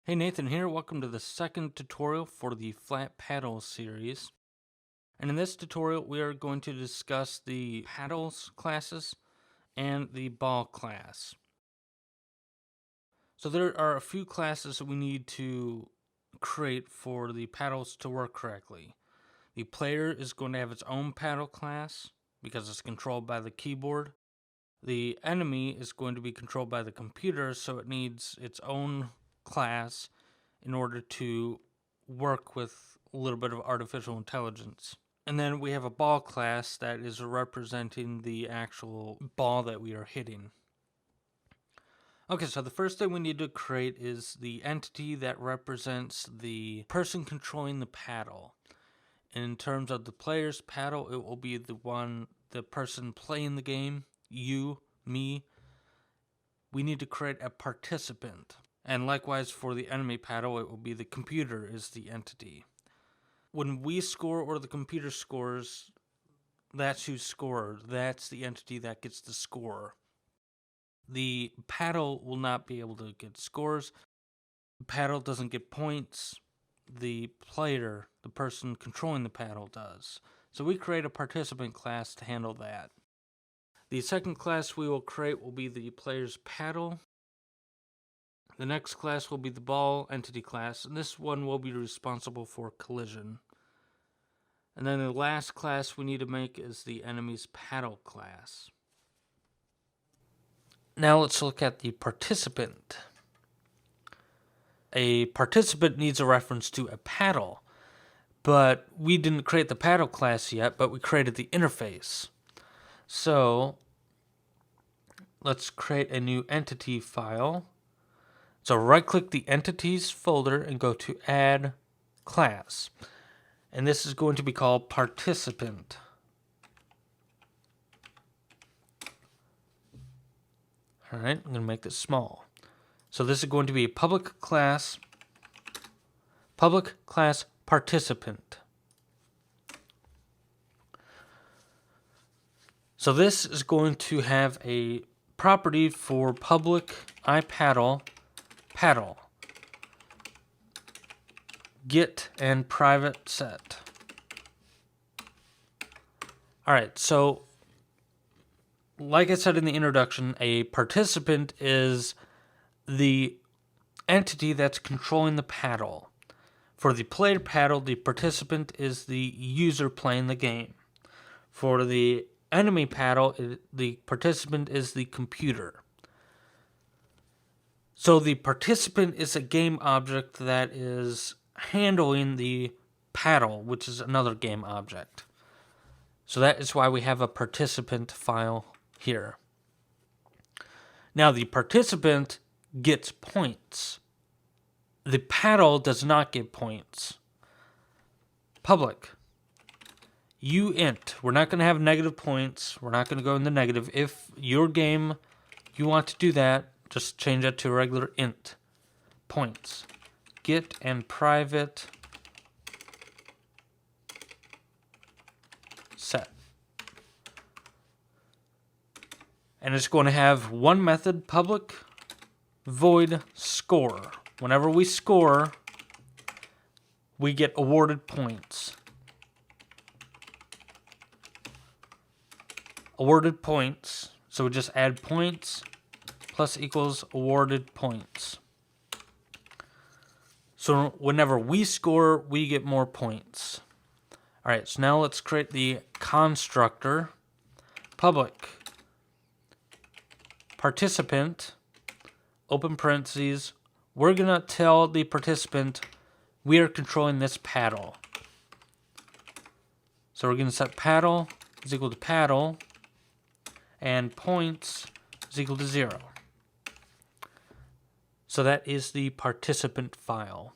Hey, Nathan here. Welcome to the second tutorial for the flat paddle series. And in this tutorial we are going to discuss the paddles classes and the ball class. So there are a few classes that we need to create for the paddles to work correctly. The player is going to have its own paddle class because it's controlled by the keyboard. The enemy is going to be controlled by the computer, so it needs its own class in order to work with a little bit of artificial intelligence. And then we have a ball class that is representing the actual ball that we are hitting. Okay, so the first thing we need to create is the entity that represents the person controlling the paddle. In terms of the player's paddle, it will be the person playing the game, you, me. We need to create a participant. And likewise for the enemy paddle, it will be the computer is the entity. When we score or the computer scores, that's who scored. That's the entity that gets the score. The paddle will not be able to get scores. The paddle doesn't get points. The player, the person controlling the paddle, does. So we create a participant class to handle that. The second class we will create will be the player's paddle. The next class will be the ball entity class, and this one will be responsible for collision. And then the last class we need to make is the enemy's paddle class. Now let's look at the participant. A participant needs a reference to a paddle, but we didn't create the paddle class yet, but we created the interface. So let's create a new entity file. So right-click the Entities folder and go to Add Class. And this is going to be called Participant. Alright, I'm going to make this small. So this is going to be a public class participant. So this is going to have a property for public iPaddle paddle, get and private set. Alright, so like I said in the introduction, a participant is the entity that's controlling the paddle. For the player paddle, the participant is the user playing the game. For the enemy paddle, the participant is the computer. So the participant is a game object that is handling the paddle, which is another game object. So that is why we have a participant file here. Now the participant gets points. The paddle does not get points. Public. uint. We're not going to have negative points. We're not going to go in the negative. If your game, you want to do that, just change that to a regular int. Points. Get and private set. And it's going to have one method, public void score. Whenever we score, we get awarded points. Awarded points. So we just add points plus equals awarded points. So whenever we score, we get more points. Alright, so now let's create the constructor. Public participant, open parentheses. We're going to tell the participant we are controlling this paddle. So we're going to set paddle is equal to paddle and points is equal to 0. So that is the participant file.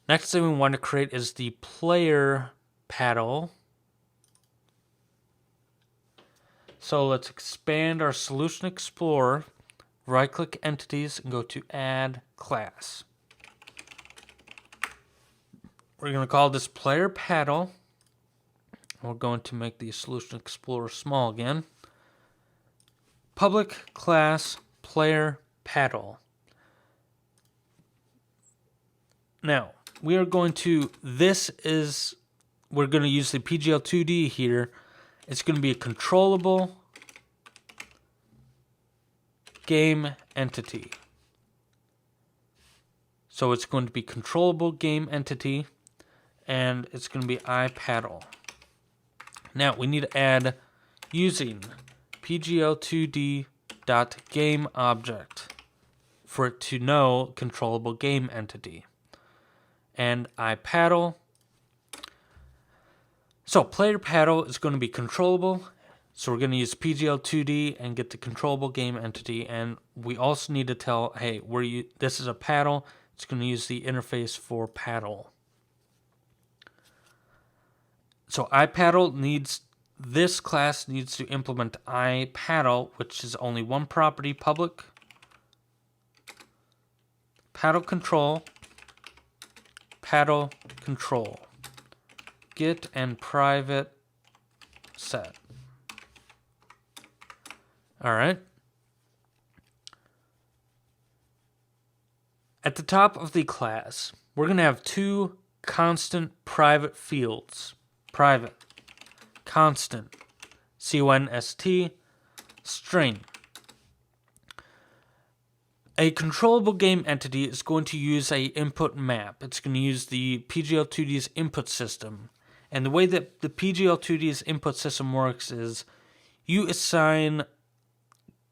Next thing we want to create is the player paddle. So let's expand our Solution Explorer, right-click Entities, and go to Add Class. We're going to call this player paddle. We're going to make the Solution Explorer small again. Public class player paddle. Now, we're going to use the PGL2D here. It's going to be a controllable game entity. So it's going to be controllable game entity, and it's going to be iPaddle. Now, we need to add using PGL2D.gameObject for it to know controllable game entity. And iPaddle. So player paddle is going to be controllable. So we're going to use PGL2D and get the controllable game entity. And we also need to tell, hey, this is a paddle. It's going to use the interface for paddle. So this class needs to implement iPaddle, which is only one property, public paddle control, get and private set. All right. At the top of the class, we're going to have two constant private fields. Private, constant, C-O-N-S-T, string. A controllable game entity is going to use a input map. It's going to use the PGL2D's input system. And the way that the PGL2D's input system works is you assign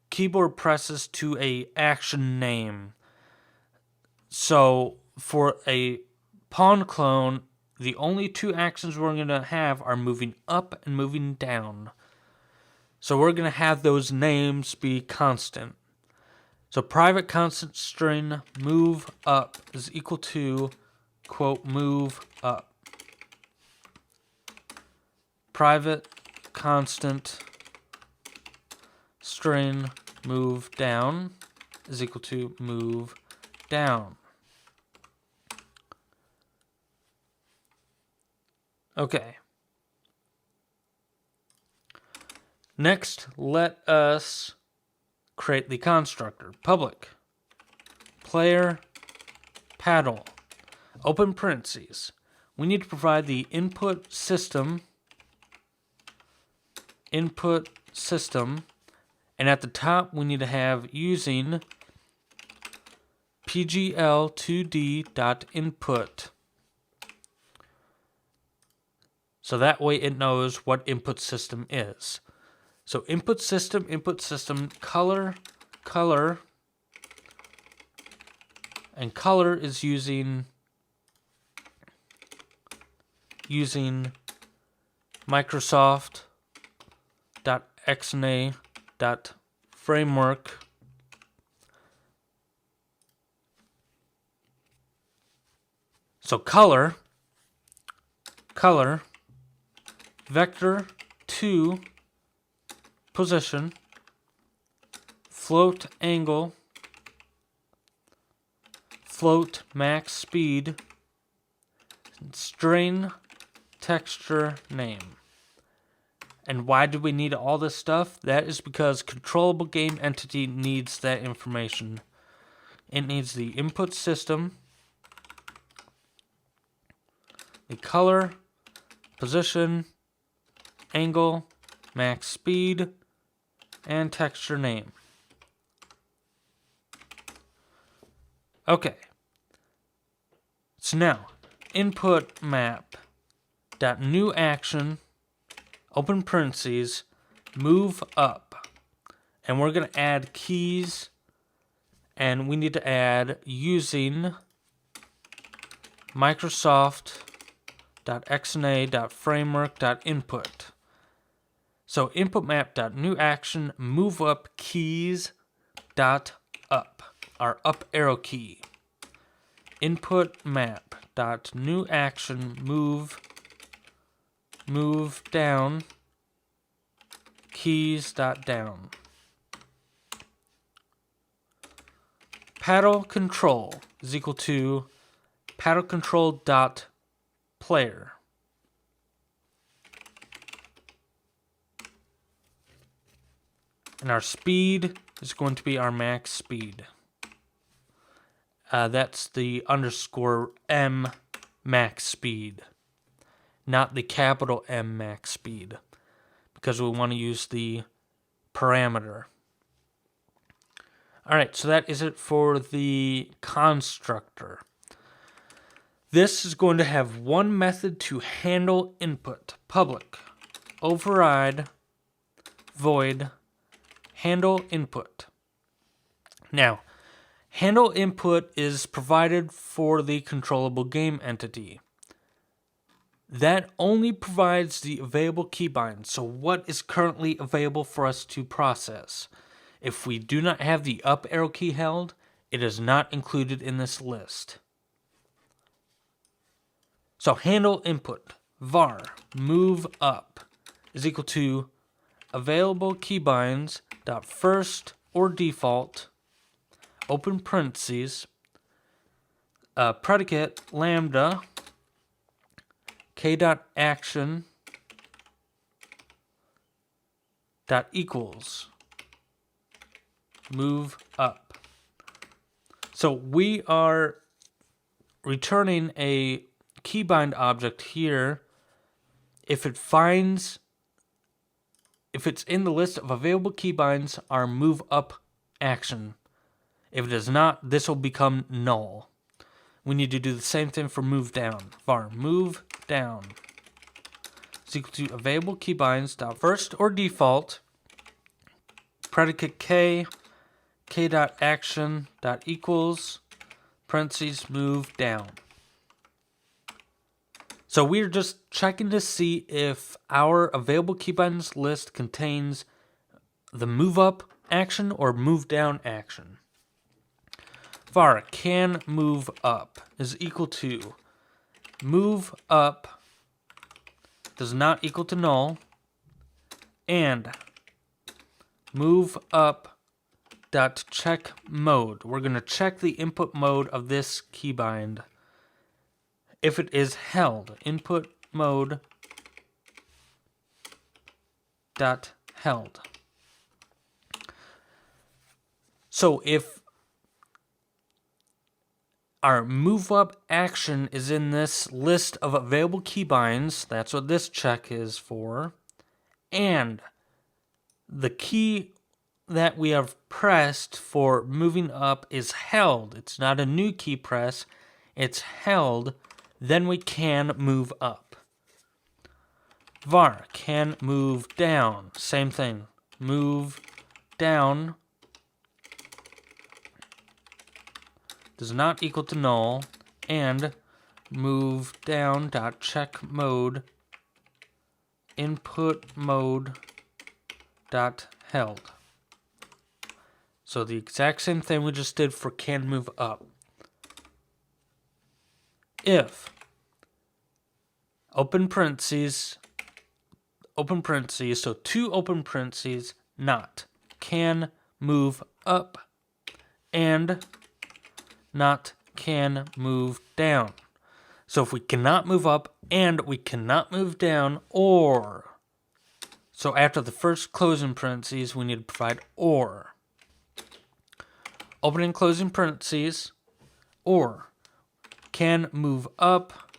keyboard presses to a action name. So for a pawn clone, the only two actions we're going to have are moving up and moving down. So we're going to have those names be constant. So private constant string move up is equal to, quote, move up. Private constant string move down is equal to move down. Okay. Next, let us create the constructor. Public player paddle, open parentheses. We need to provide the input system, and at the top we need to have using pgl2d.input. So that way it knows what input system is. So input system, color, and color is using Microsoft.xna.framework So color, vector 2, position, float angle, float max speed, string texture name. And why do we need all this stuff? That is because controllable game entity needs that information. It needs the input system, the color, position, angle, max speed, and texture name. Okay. So now, input map dot new action, open parentheses, move up. And we're going to add keys, and we need to add using Microsoft.xna.framework.input. So input map.new action move up keys dot up, our up arrow key. Input map.new action move down keys dot down. Paddle control is equal to paddle control dot player. And our speed is going to be our max speed. That's the underscore M max speed, not the capital M max speed, because we want to use the parameter. Alright, so that is it for the constructor. This is going to have one method to handle input. Public override void handle input. Now, handle input is provided for the controllable game entity. That only provides the available keybind, so what is currently available for us to process. If we do not have the up arrow key held, it is not included in this list. So handle input var move up is equal to available keybinds dot first or default open parentheses predicate lambda k dot action dot equals move up. So we are returning a keybind object here if it's in the list of available keybinds, our move up action. If it is not, this will become null. We need to do the same thing for move down. Var move down is equal to available keybinds dot first or default predicate k dot action dot equals parentheses move down. So we're just checking to see if our available keybinds list contains the move up action or move down action. Var can move up is equal to move up does not equal to null and move up dot check mode. We're going to check the input mode of this keybind. If it is held, input mode dot held. So if our move up action is in this list of available keybinds, that's what this check is for, and the key that we have pressed for moving up is held, it's not a new key press, it's held, then we can move up. Var can move down, same thing, move down does not equal to null, and move down dot check mode input mode dot held. So the exact same thing we just did for can move up. If open parentheses, so two open parentheses, not can move up and not can move down. So if we cannot move up and we cannot move down, or, so after the first closing parentheses, we need to provide or. Opening closing parentheses, or can move up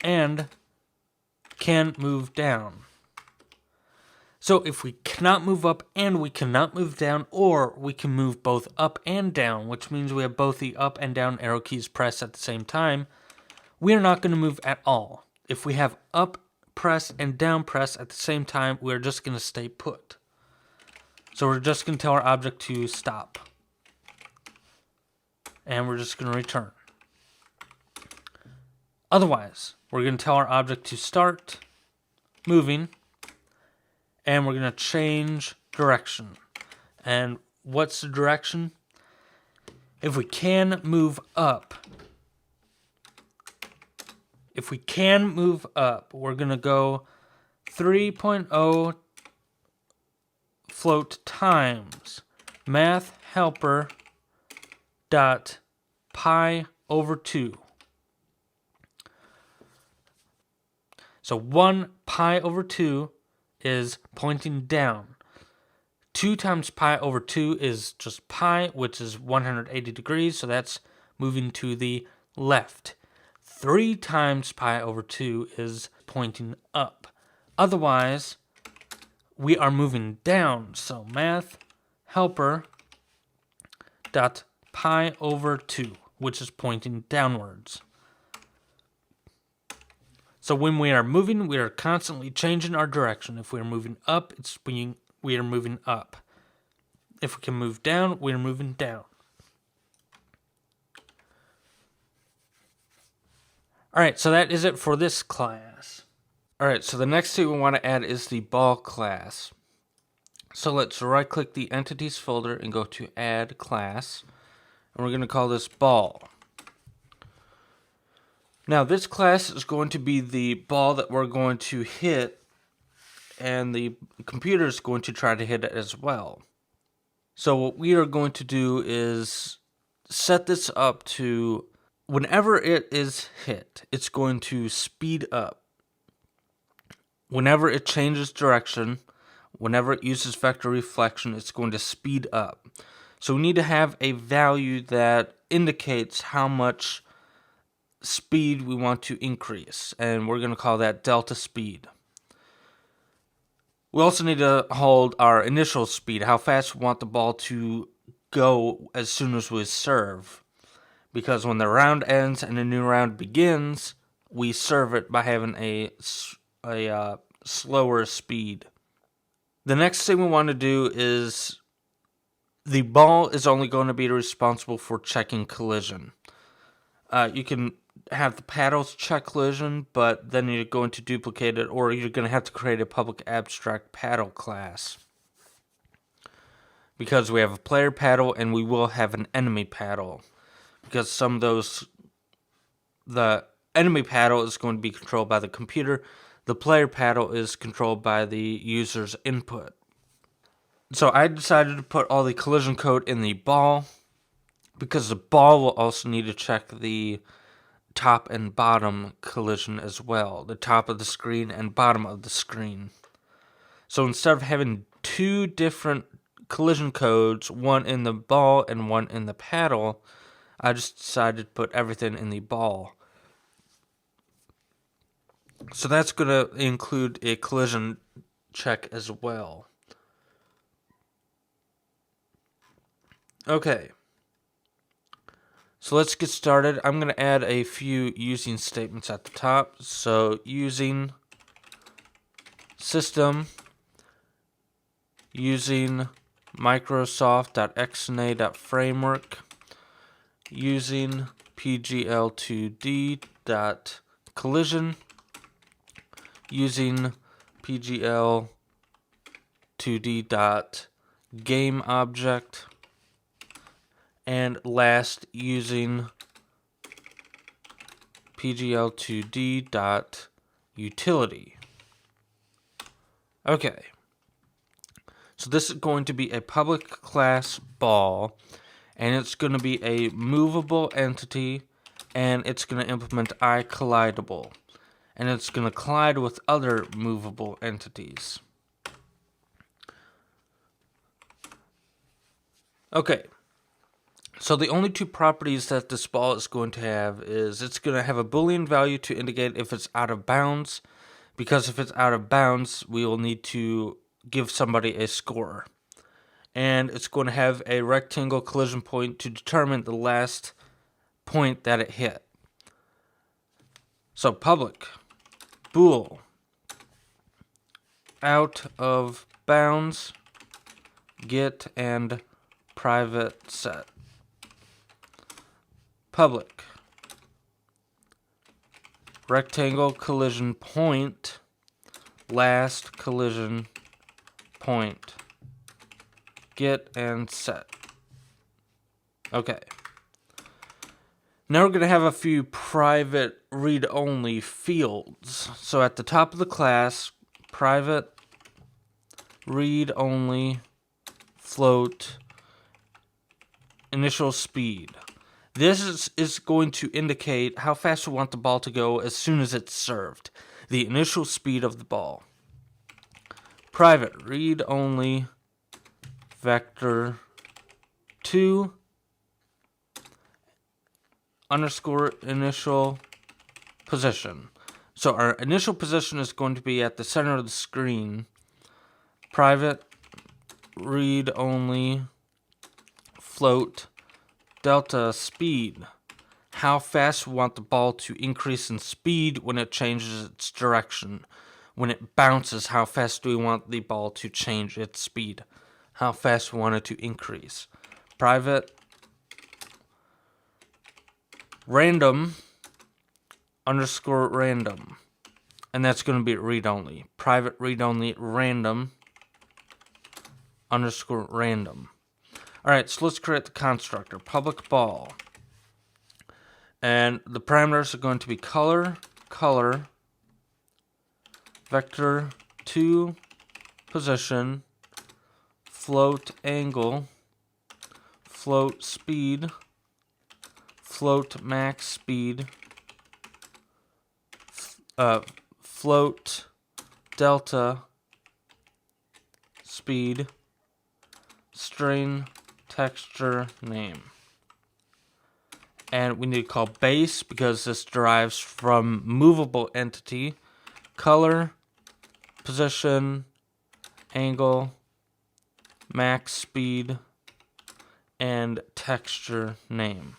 and can move down. So if we cannot move up and we cannot move down, or we can move both up and down, which means we have both the up and down arrow keys pressed at the same time, we are not going to move at all. If we have up press and down press at the same time, we're just going to stay put. So we're just going to tell our object to stop. And we're just going to return. Otherwise, we're going to tell our object to start moving, and we're going to change direction. And what's the direction? If we can move up, we're going to go 3.0 float times math helper dot pi over 2. So 1 pi over 2 is pointing down. 2 times pi over 2 is just pi, which is 180 degrees, so that's moving to the left. 3 times pi over 2 is pointing up. Otherwise, we are moving down. So math helper dot pi over 2, which is pointing downwards. So when we are moving, we are constantly changing our direction. If we are moving up, we are moving up. If we can move down, we are moving down. Alright, so that is it for this class. Alright, so the next thing we want to add is the ball class. So let's right click the entities folder and go to add class. And we're going to call this ball. Now this class is going to be the ball that we're going to hit, and the computer is going to try to hit it as well. So what we are going to do is set this up to whenever it is hit, it's going to speed up. Whenever it changes direction, whenever it uses vector reflection, it's going to speed up. So we need to have a value that indicates how much speed we want to increase, and we're going to call that delta speed. We also need to hold our initial speed, how fast we want the ball to go as soon as we serve. Because when the round ends and a new round begins, we serve it by having a slower speed. The next thing we want to do is the ball is only going to be responsible for checking collision. You can have the paddles check collision, but then you're going to duplicate it, or you're going to have to create a public abstract paddle class. Because we have a player paddle and we will have an enemy paddle. Because some of those, the enemy paddle is going to be controlled by the computer. The player paddle is controlled by the user's input. So I decided to put all the collision code in the ball, because the ball will also need to check the top and bottom collision as well. The top of the screen and bottom of the screen. So instead of having 2 different collision codes, one in the ball and one in the paddle, I just decided to put everything in the ball. So that's going to include a collision check as well. Okay. So let's get started. I'm going to add a few using statements at the top. So using system, using Microsoft.xna.framework, using pgl2d.collision, using pgl2d.gameObject, and last using pgl2d.utility. Okay. So this is going to be a public class ball, and it's going to be a movable entity, and it's going to implement iCollidable, and it's going to collide with other movable entities. Okay. So the only 2 properties that this ball is going to have is it's going to have a Boolean value to indicate if it's out of bounds, because if it's out of bounds, we will need to give somebody a score. And it's going to have a rectangle collision point to determine the last point that it hit. So public bool out of bounds get and private set. Public rectangle collision point last collision point get and set. Okay. Now we're going to have a few private read-only fields. So at the top of the class, private read-only float initial speed. This is going to indicate how fast we want the ball to go as soon as it's served. The initial speed of the ball. Private read-only vector 2, underscore initial position. So our initial position is going to be at the center of the screen. Private read only float delta speed. How fast we want the ball to increase in speed when it changes its direction. When it bounces, how fast do we want the ball to change its speed? How fast we want it to increase. Private random underscore random. And that's going to be read only. Private read only random underscore random. Alright, so let's create the constructor. Public ball. And the parameters are going to be color, vector 2, position, float angle, float speed, float max speed, float delta speed, string texture name. And we need to call base because this derives from movable entity, color, position, angle, max speed, and texture name.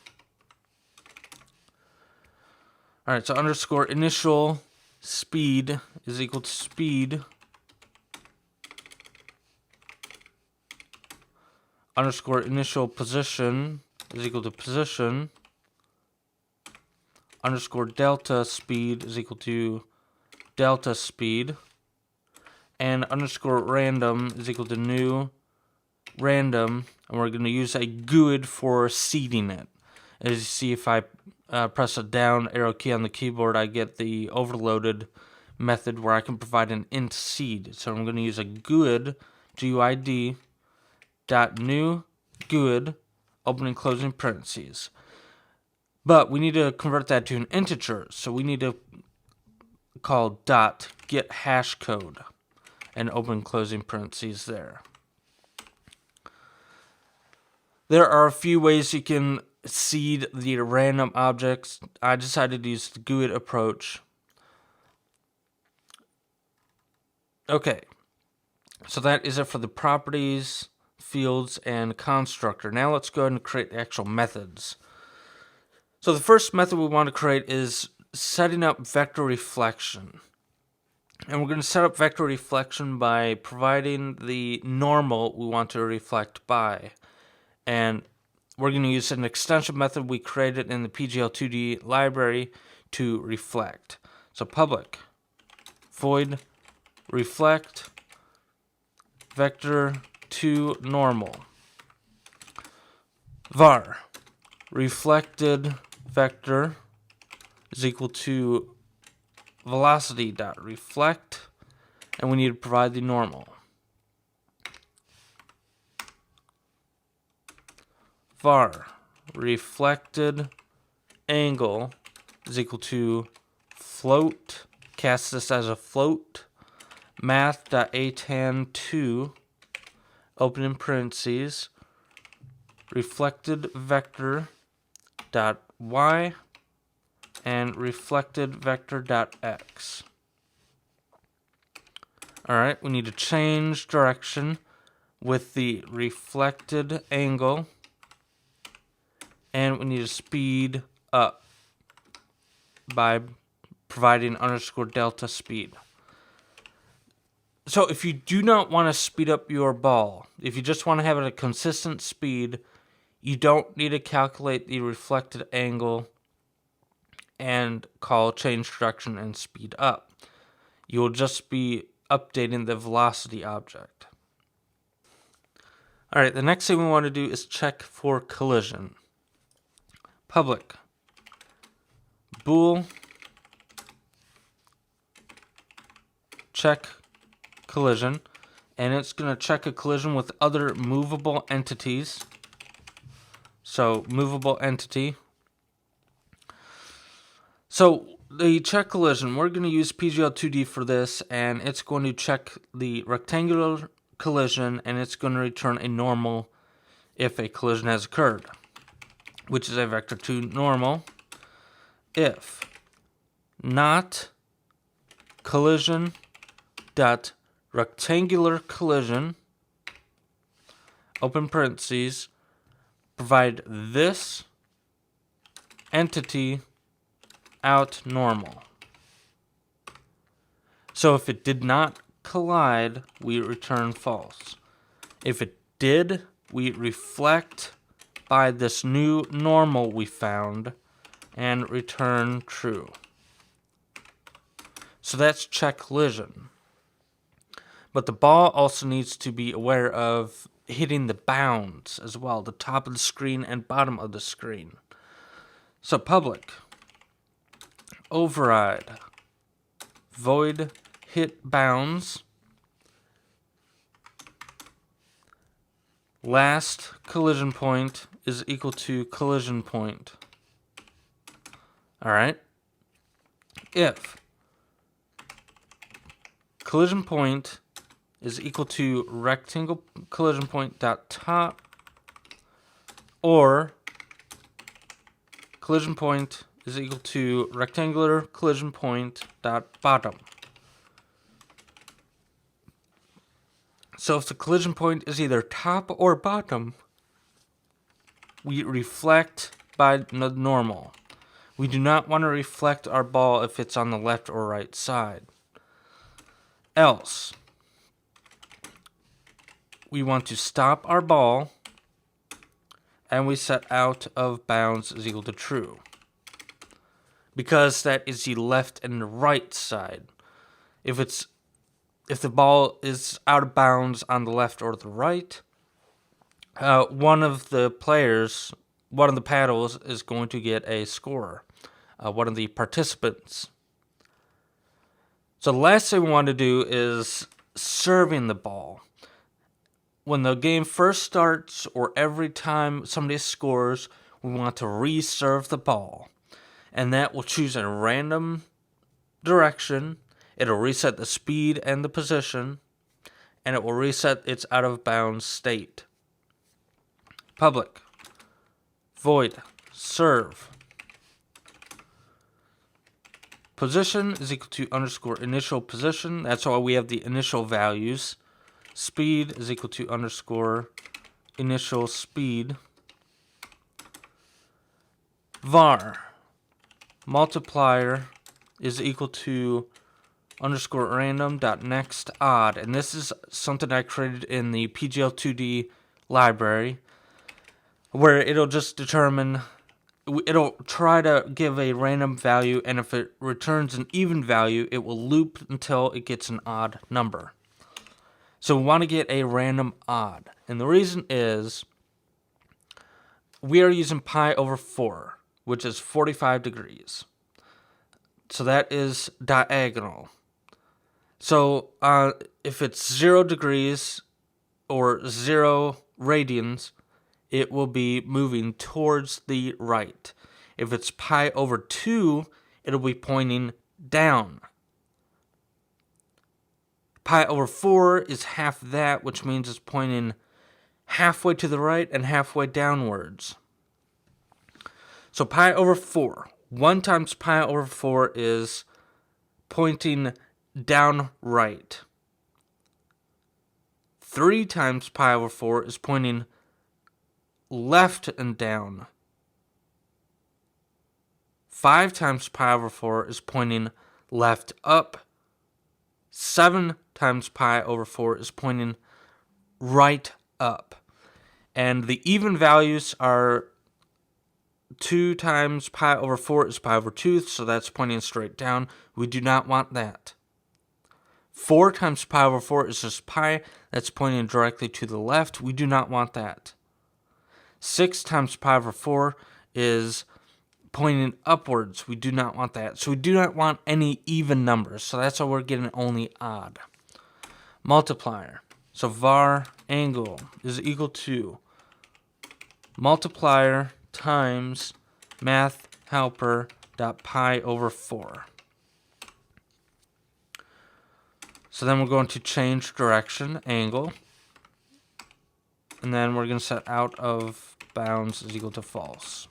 Alright, so underscore initial speed is equal to speed underscore initial position is equal to position underscore delta speed is equal to delta speed, and underscore random is equal to new random, and we're going to use a GUID for seeding it. As you see, if I press a down arrow key on the keyboard, I get the overloaded method where I can provide an int seed. So I'm going to use a GUID, GUID, dot new GUID, opening and closing parentheses. But we need to convert that to an integer, so we need to call dot get hash code and open closing parentheses there. There are a few ways you can seed the random objects. I decided to use the GUID approach. Okay, so that is it for the properties, fields, and constructor. Now let's go ahead and create the actual methods. So the first method we want to create is setting up vector reflection. And we're going to set up vector reflection by providing the normal we want to reflect by. And we're going to use an extension method we created in the PGL2D library to reflect. So public void reflect vector to normal var reflected vector is equal to velocity dot reflect, and we need to provide the normal. Var reflected angle is equal to float, cast this as a float, math.atan2, open parentheses, reflected vector dot y, and reflected vector dot x. Alright, we need to change direction with the reflected angle, and we need to speed up by providing underscore delta speed. So if you do not want to speed up your ball, if you just want to have it at a consistent speed, you don't need to calculate the reflected angle and call change direction and speed up. You will just be updating the velocity object. Alright, the next thing we want to do is check for collision. Public bool check collision, and it's going to check a collision with other movable entities. So movable entity. So the check collision, we're going to use PGL2D for this, and it's going to check the rectangular collision, and it's going to return a normal if a collision has occurred, which is a vector to normal if not collision dot rectangular collision, open parentheses, provide this entity out normal. So if it did not collide, we return false. If it did, we reflect by this new normal we found and return true. So that's check collision. But the ball also needs to be aware of hitting the bounds as well, the top of the screen and bottom of the screen. So public override void hit bounds last collision point is equal to collision point. Alright. If collision point is equal to rectangle collision point dot top or collision point is equal to rectangular collision point dot bottom. So if the collision point is either top or bottom, we reflect by the normal. We do not want to reflect our ball if it's on the left or right side. Else, we want to stop our ball and we set out of bounds is equal to true, because that is the left and the right side. If the ball is out of bounds on the left or the right, one of the players, one of the paddles is going to get a score, one of the participants. So the last thing we want to do is serving the ball. When the game first starts or every time somebody scores, we want to reserve the ball. And that will choose a random direction. It'll reset the speed and the position, and it will reset its out of bounds state. Public void serve position is equal to underscore initial position. That's why we have the initial values. Speed is equal to underscore initial speed. Var multiplier is equal to underscore random dot next odd, and this is something I created in the PGL2D library, where it'll just determine, it'll try to give a random value, and if it returns an even value, it will loop until it gets an odd number. So we want to get a random odd, and the reason is we are using pi over 4, which is 45 degrees. So that is diagonal. So if it's 0 degrees or 0 radians, it will be moving towards the right. If it's pi over 2, it'll be pointing down. Pi over 4 is half that, which means it's pointing halfway to the right and halfway downwards. So pi over 4. 1 times pi over 4 is pointing down right. 3 times pi over 4 is pointing left and down. 5 times pi over 4 is pointing left up. 7 times pi over 4 is pointing right up. And the even values are 2 times pi over 4 is pi over 2, so that's pointing straight down. We do not want that. 4 times pi over 4 is just pi, that's pointing directly to the left. We do not want that. 6 times pi over 4 is pointing upwards. We do not want that. So we do not want any even numbers. So that's why we're getting only odd. Multiplier. So var angle is equal to multiplier times math helper dot pi over 4. So then we're going to change direction, angle, and then we're going to set out of bounds is equal to false.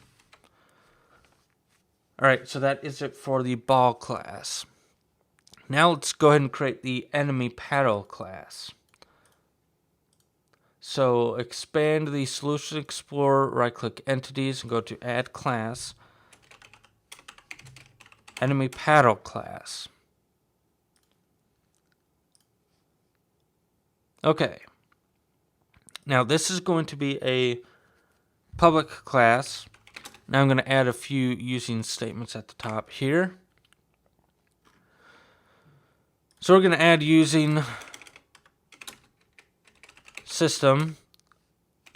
Alright, so that is it for the ball class. Now let's go ahead and create the enemy paddle class. So expand the Solution Explorer, right-click Entities, and go to Add Class, Enemy Paddle Class. Okay. Now this is going to be a public class. Now I'm going to add a few using statements at the top here. So we're going to add using system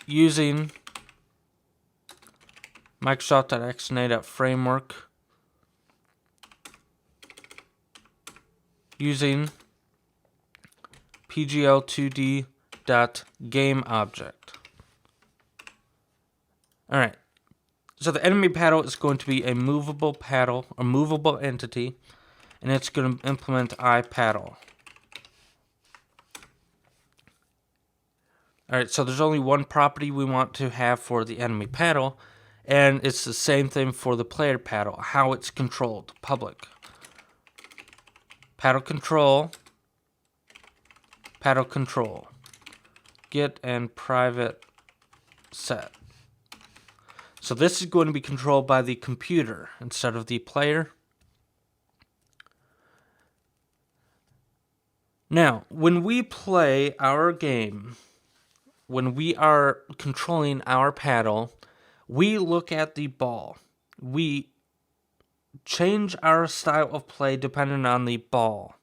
using Microsoft.xna.framework using pgl2d.gameObject. Alright, so the enemy paddle is going to be a movable paddle, a movable entity, and it's going to implement iPaddle. Alright, so there's only one property we want to have for the enemy paddle, and it's the same thing for the player paddle, how it's controlled, public. Paddle control, get and private set. So this is going to be controlled by the computer instead of the player. Now, when we play our game, when we are controlling our paddle, we look at the ball. We change our style of play depending on the ball.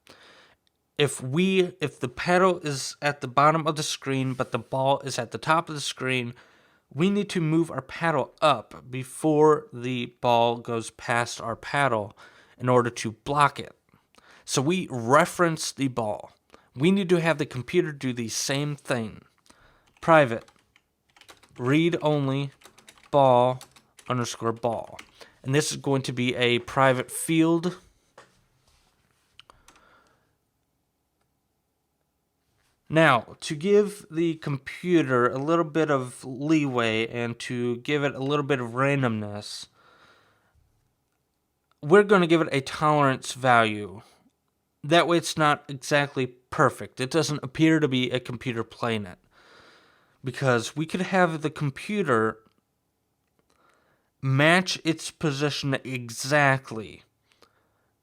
If the paddle is at the bottom of the screen but the ball is at the top of the screen, we need to move our paddle up before the ball goes past our paddle in order to block it. So we reference the ball. We need to have the computer do the same thing. Private, read only, ball, underscore ball. And this is going to be a private field. Now, to give the computer a little bit of leeway and to give it a little bit of randomness, we're going to give it a tolerance value. That way it's not exactly perfect. It doesn't appear to be a computer playing it. Because we could have the computer match its position exactly.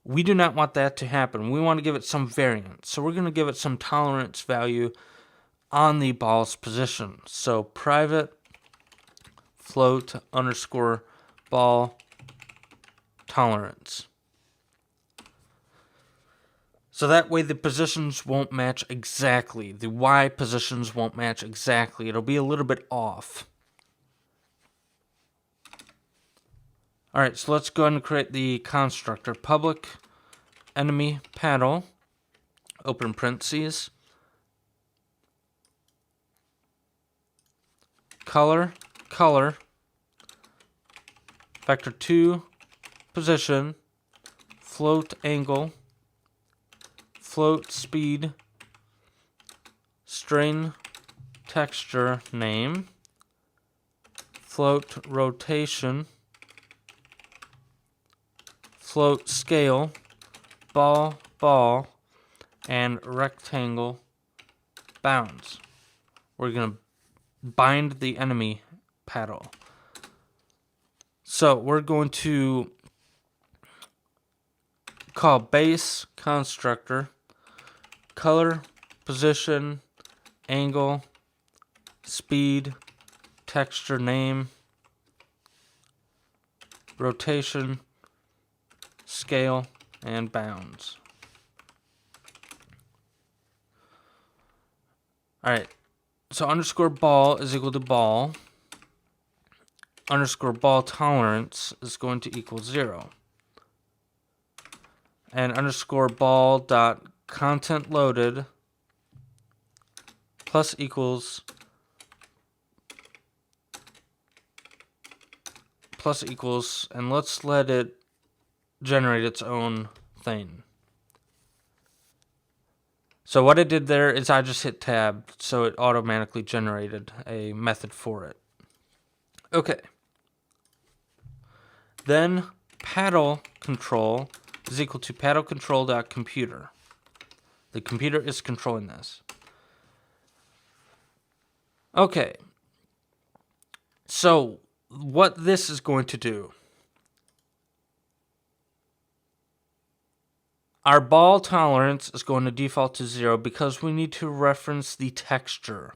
We do not want that to happen. We want to give it some variance. So we're going to give it some tolerance value on the ball's position. So private float underscore ball tolerance. So that way the positions won't match exactly. The Y positions won't match exactly. It'll be a little bit off. Alright, so let's go ahead and create the constructor. Public enemy paddle, open parentheses, color, vector 2, position, float angle, float speed, string texture name, float rotation, float scale, ball, and rectangle bounds. We're going to bind the enemy paddle. So we're going to call base constructor color, position, angle, speed, texture name, rotation, scale, and bounds. Alright, so underscore ball is equal to ball. Underscore ball tolerance is going to equal 0. And underscore ball dot content loaded plus equals and let's let it generate its own thing. So what I did there is I just hit tab, so it automatically generated a method for it. Okay. Then paddle control is equal to paddle control.computer. The computer is controlling this. Okay. So what this is going to do, our ball tolerance is going to default to 0 because we need to reference the texture.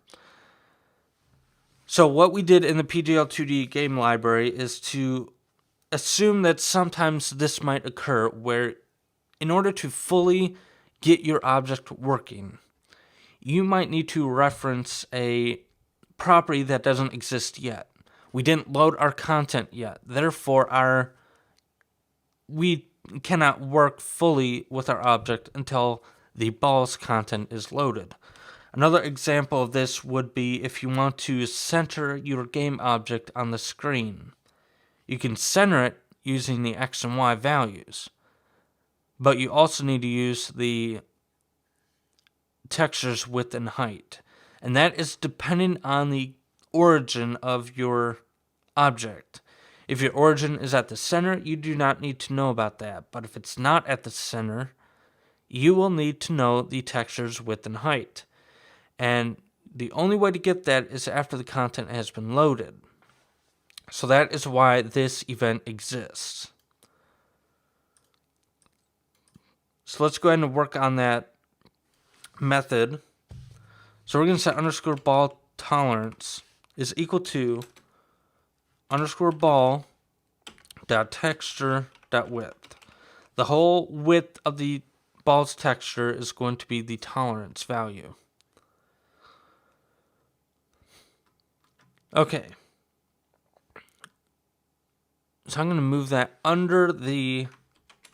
So what we did in the PGL2D game library is to assume that sometimes this might occur where in order to fully get your object working, you might need to reference a property that doesn't exist yet. We didn't load our content yet. Therefore, we cannot work fully with our object until the ball's content is loaded. Another example of this would be if you want to center your game object on the screen. You can center it using the X and Y values, but you also need to use the texture's width and height. And that is depending on the origin of your object. If your origin is at the center, you do not need to know about that. But if it's not at the center, you will need to know the texture's width and height. And the only way to get that is after the content has been loaded. So that is why this event exists. So let's go ahead and work on that method. So we're going to set underscore ball tolerance is equal to underscore ball dot texture dot width. The whole width of the ball's texture is going to be the tolerance value. Okay. So I'm going to move that under the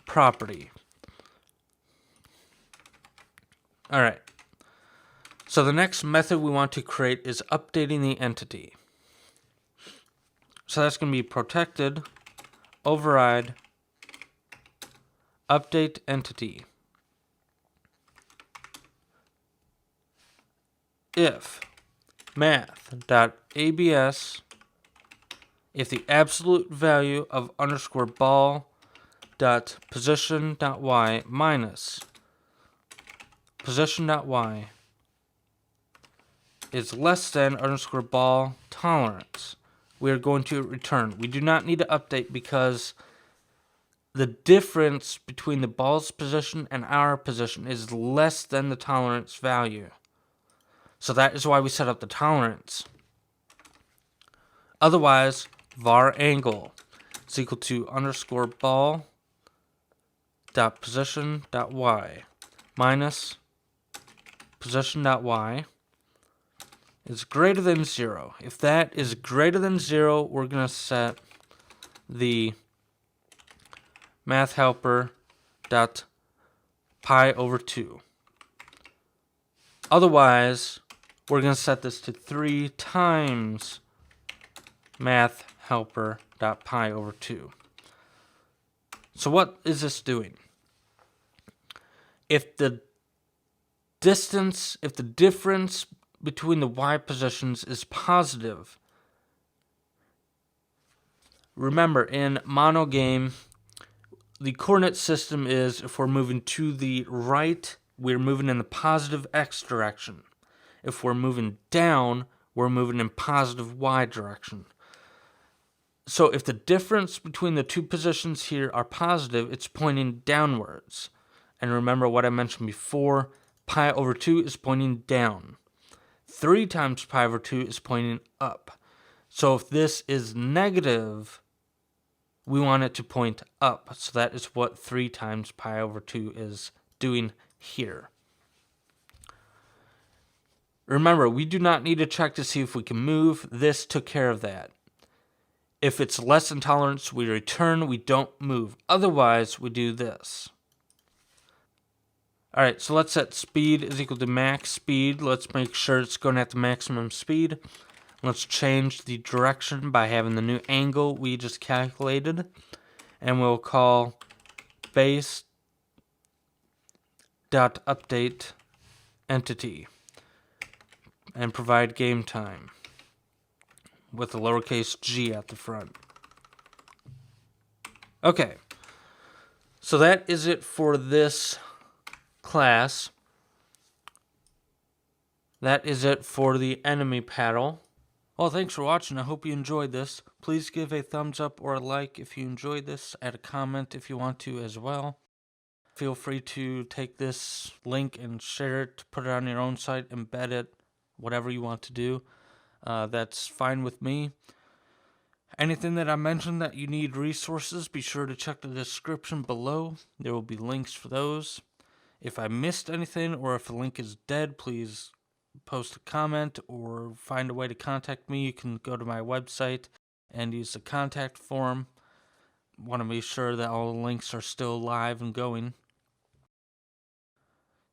property. Alright. So the next method we want to create is updating the entity. So that's going to be protected, override, update entity. If math.abs, if the absolute value of underscore ball dot position dot y minus position dot y is less than underscore ball tolerance, we are going to return. We do not need to update because the difference between the ball's position and our position is less than the tolerance value. So that is why we set up the tolerance. Otherwise, var angle is equal to underscore ball dot position dot y minus position dot y is greater than 0. If that is greater than 0, we're going to set the math helper dot pi over 2. Otherwise, we're going to set this to 3 times math helper dot pi over 2. So what is this doing? If the difference between the y positions is positive, remember in mono game, the coordinate system is if we're moving to the right, we're moving in the positive x direction. If we're moving down, we're moving in positive y direction. So if the difference between the two positions here are positive, it's pointing downwards. And remember what I mentioned before, pi over 2 is pointing down. 3 times pi over 2 is pointing up. So if this is negative, we want it to point up. So that is what 3 times pi over 2 is doing here. Remember, we do not need to check to see if we can move. This took care of that. If it's less than tolerance, we return, we don't move. Otherwise, we do this. Alright, so let's set speed is equal to max speed. Let's make sure it's going at the maximum speed. Let's change the direction by having the new angle we just calculated. And we'll call base.update entity. And provide game time with a lowercase g at the front. Okay, So that is it for this class. That is it for the enemy paddle. Well, thanks for watching. I hope you enjoyed this. Please give a thumbs up or a like if you enjoyed this. Add a comment if you want to as well. Feel free to take this link and share it, put it on your own site, embed it, whatever you want to do. That's fine with me. Anything that I mentioned that you need resources, be sure to check the description below. There will be links for those. If I missed anything or if a link is dead, please post a comment or find a way to contact me. You can go to my website and use the contact form. Want to be sure that all the links are still live and going.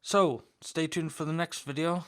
So, stay tuned for the next video.